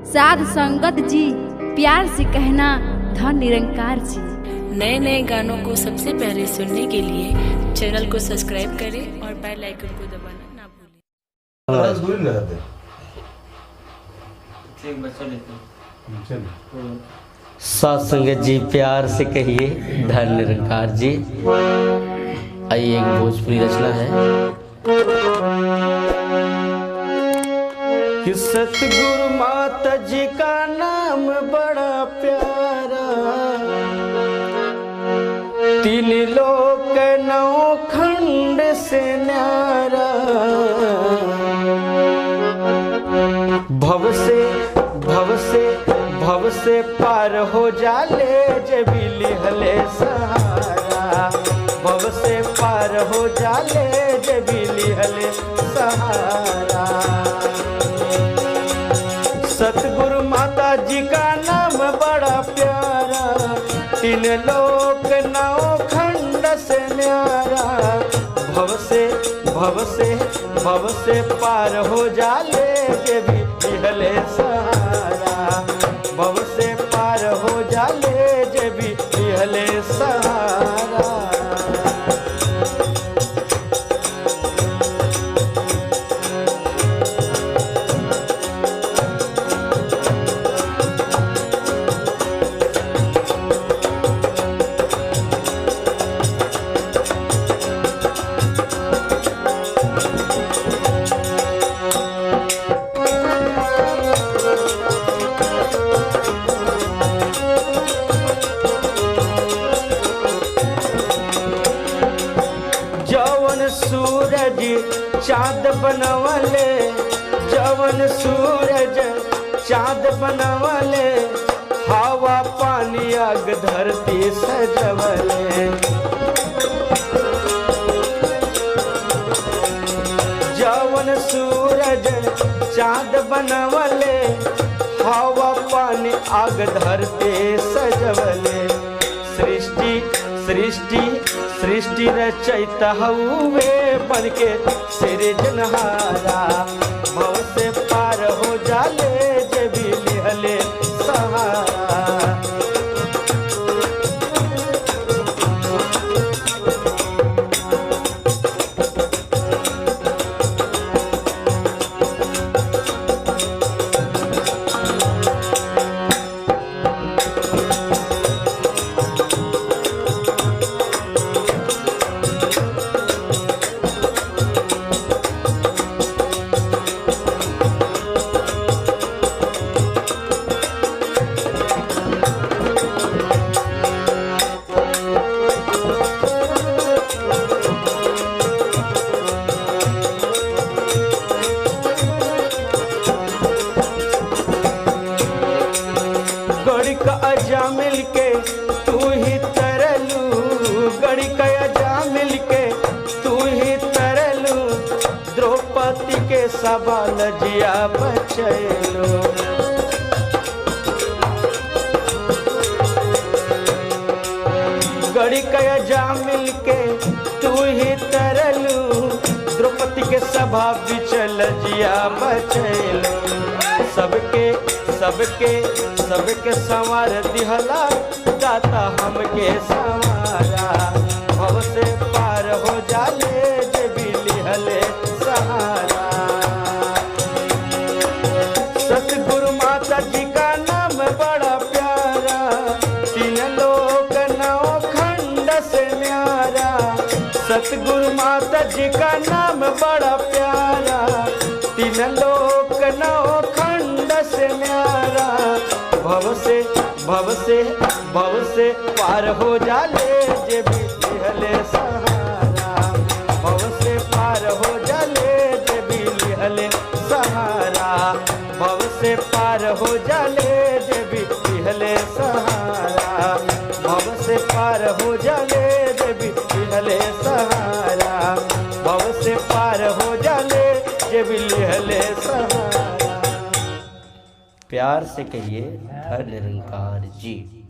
साध संगत जी, प्यार से कहना धन निरंकार जी। नए नए गानों को सबसे पहले सुनने के लिए चैनल को सब्सक्राइब करें और बेल आइकन को दबाना ना भूलें। साध संगत जी, प्यार से कहिए धन निरंकार जी। आइए, एक भोजपुरी रचना है कि सतगुरु माता जी का नाम बड़ा प्यारा, तीन लोक नौ खंड से न्यारा। भव से पार हो जाले जबी लिहले सहारा। भव से पार हो जाले जबी लिहले सहारा। सतगुरु माता जी का नाम बड़ा प्यारा, तीन लोक नौ खंड से न्यारा। भव से पार हो जाले जबी लिहले सहारा। भव से पार हो जाले जबी लिहले सहारा। सूरज चाँद बनवले, जवन सूरज चाँद बनवले, हवा पानी आग धरती सजवले। जवन सूरज चाँद बनवले, हवा पानी आग धरती सजवले। सृष्टि रचयिता हउवे बनके सृजनहारा। भव से पार हो जाले जबी लिहले सहारा। गड़ी का अजा मिल के तू ही तरलू, गड़ी का अजा मिल के तू ही तरलू। द्रौपदी के सवाल जिया बचैलो। गड़ी का अजा मिल के तू ही तरलू। द्रौपदी के सभा बिचल जिया बचैलो। सबके संवार दिहला, दाता हमके संवारा। भव से पार हो जाले जबी लिहले सहारा। सतगुरु माता जी का नाम बड़ा प्यारा, तीन लोक नौ खंड से न्यारा। सतगुरु माता जी का नाम बड़ा प्यारा, तीन लोक नौ खंड से न्यारा। भव से पार हो जाले जबी लिहले सहारा। भव से पार हो जाले जबी लिहले सहारा। भव से पार हो जाले जबी लिहले सहारा। भव से पार हो जाले जबी लिहले सहारा। भव से पार हो जाले जबी लिहले सहारा। प्यार से कहिए धन निरंकार जी।